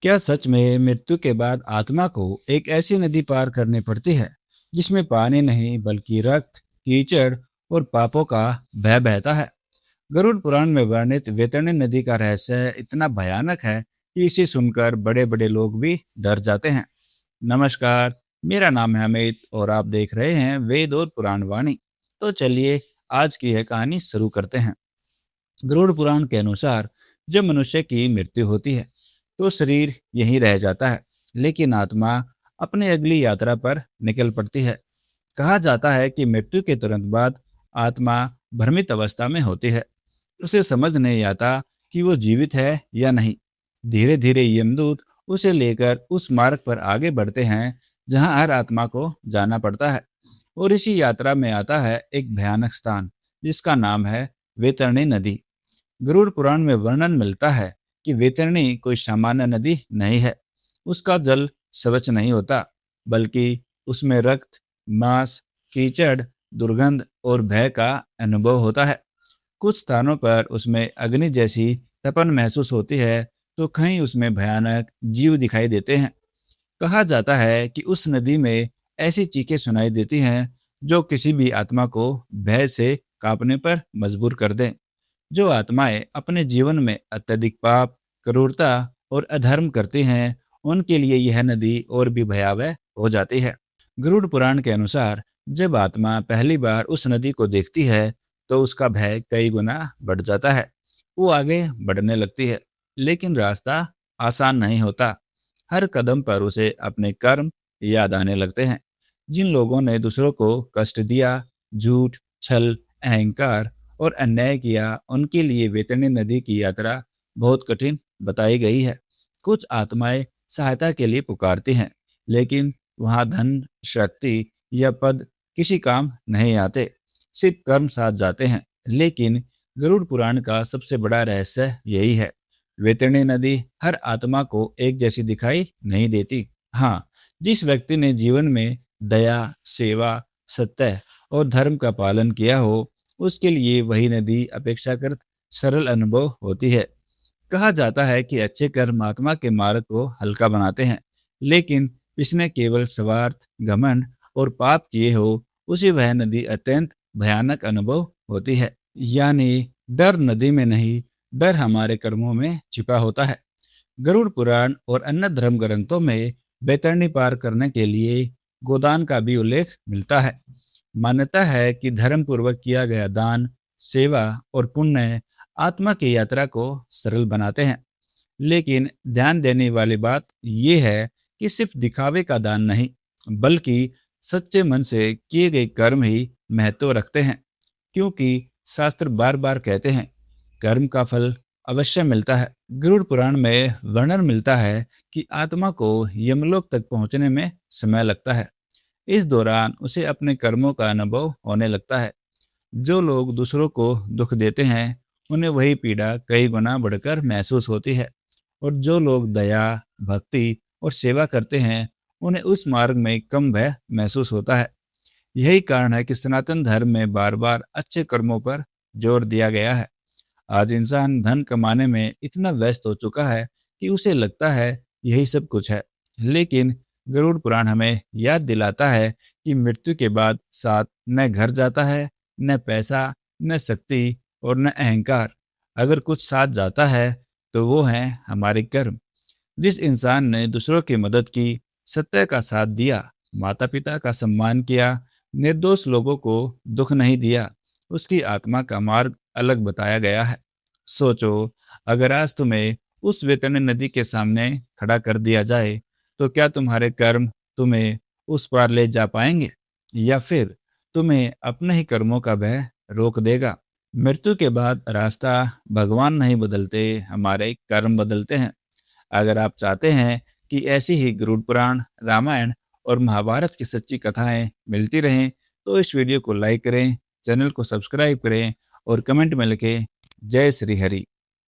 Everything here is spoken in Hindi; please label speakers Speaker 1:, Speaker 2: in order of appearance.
Speaker 1: क्या सच में मृत्यु के बाद आत्मा को एक ऐसी नदी पार करनी पड़ती है जिसमें पानी नहीं बल्कि रक्त, कीचड़ और पापों का बह बहता है? गरुड़ पुराण में वर्णित वैतरणी नदी का रहस्य इतना भयानक है कि इसे सुनकर बड़े बड़े लोग भी डर जाते हैं। नमस्कार, मेरा नाम है अमित और आप देख रहे हैं वेद और पुराण वाणी। तो चलिए आज की यह कहानी शुरू करते हैं। गरुड़ पुराण के अनुसार जब मनुष्य की मृत्यु होती है तो शरीर यहीं रह जाता है, लेकिन आत्मा अपनी अगली यात्रा पर निकल पड़ती है। कहा जाता है कि मृत्यु के तुरंत बाद आत्मा भ्रमित अवस्था में होती है। उसे समझ नहीं आता कि वो जीवित है या नहीं। धीरे धीरे यमदूत उसे लेकर उस मार्ग पर आगे बढ़ते हैं जहां हर आत्मा को जाना पड़ता है। और इसी यात्रा में आता है एक भयानक स्थान जिसका नाम है वैतरणी नदी। गरुड़ पुराण में वर्णन मिलता है कि वैतरणी कोई सामान्य नदी नहीं है। उसका जल स्वच्छ नहीं होता, बल्कि उसमें रक्त, मांस, कीचड़, दुर्गंध और भय का अनुभव होता है। कुछ स्थानों पर उसमें अग्नि जैसी तपन महसूस होती है, तो कहीं उसमें भयानक जीव दिखाई देते हैं। कहा जाता है कि उस नदी में ऐसी चीखें सुनाई देती हैं जो किसी भी आत्मा को भय से कांपने पर मजबूर कर दें। जो आत्माएं अपने जीवन में अत्यधिक पाप, क्रूरता और अधर्म करती हैं, उनके लिए यह नदी और भी भयावह हो जाती है। गरुड़ पुराण के अनुसार जब आत्मा पहली बार उस नदी को देखती है तो उसका भय कई गुना बढ़ जाता है। वो आगे बढ़ने लगती है, लेकिन रास्ता आसान नहीं होता। हर कदम पर उसे अपने कर्म याद आने लगते हैं। जिन लोगों ने दूसरों को कष्ट दिया, झूठ, छल, अहंकार और अन्याय किया, उनके लिए वैतरणी नदी की यात्रा बहुत कठिन बताई गई है। कुछ आत्माएं सहायता के लिए पुकारती हैं, लेकिन वहां धन, शक्ति या पद किसी काम नहीं आते, सिर्फ कर्म साथ जाते हैं। लेकिन गरुड़ पुराण का सबसे बड़ा रहस्य यही है, वैतरणी नदी हर आत्मा को एक जैसी दिखाई नहीं देती। हाँ, जिस व्यक्ति ने जीवन में दया, सेवा, सत्य और धर्म का पालन किया हो, उसके लिए वही नदी अपेक्षाकृत सरल अनुभव होती है। कहा जाता है कि अच्छे कर्म आत्मा के मार्ग को हल्का बनाते हैं, लेकिन जिसने केवल स्वार्थ, घमंड और पाप किए हो, उसे वह नदी अत्यंत भयानक अनुभव होती है। यानी डर नदी में नहीं, डर हमारे कर्मों में छिपा होता है। गरुड़ पुराण और अन्य धर्म ग्रंथों में वैतरणी पार करने के लिए गोदान का भी उल्लेख मिलता है। मान्यता है कि धर्म पूर्वक किया गया दान, सेवा और पुण्य आत्मा की यात्रा को सरल बनाते हैं। लेकिन ध्यान देने वाली बात यह है कि सिर्फ दिखावे का दान नहीं, बल्कि सच्चे मन से किए गए कर्म ही महत्व रखते हैं। क्योंकि शास्त्र बार बार कहते हैं, कर्म का फल अवश्य मिलता है। गरुड़ पुराण में वर्णन मिलता है कि आत्मा को यमलोक तक पहुंचने में समय लगता है। इस दौरान उसे अपने कर्मों का अनुभव होने लगता है। जो लोग दूसरों को दुख देते हैं, उन्हें वही पीड़ा कई गुना बढ़कर महसूस होती है। और जो लोग दया, भक्ति और सेवा करते हैं, उन्हें उस मार्ग में कम भय महसूस होता है। यही कारण है कि सनातन धर्म में बार बार अच्छे कर्मों पर जोर दिया गया है। आज इंसान धन कमाने में इतना व्यस्त हो चुका है कि उसे लगता है यही सब कुछ है। लेकिन गरुड़ पुराण हमें याद दिलाता है कि मृत्यु के बाद साथ न घर जाता है, न पैसा, न शक्ति और न अहंकार। अगर कुछ साथ जाता है तो वो है हमारे कर्म। जिस इंसान ने दूसरों की मदद की, सत्य का साथ दिया, माता पिता का सम्मान किया, निर्दोष लोगों को दुख नहीं दिया, उसकी आत्मा का मार्ग अलग बताया गया है। सोचो, अगर आज तुम्हें उस वैतरणी नदी के सामने खड़ा कर दिया जाए, तो क्या तुम्हारे कर्म तुम्हें उस पार ले जा पाएंगे, या फिर तुम्हें अपने ही कर्मों का भय रोक देगा? मृत्यु के बाद रास्ता भगवान नहीं बदलते, हमारे कर्म बदलते हैं। अगर आप चाहते हैं कि ऐसी ही गरुड़ पुराण, रामायण और महाभारत की सच्ची कथाएं मिलती रहें, तो इस वीडियो को लाइक करें, चैनल को सब्सक्राइब करें और कमेंट में लिखें जय श्री हरि।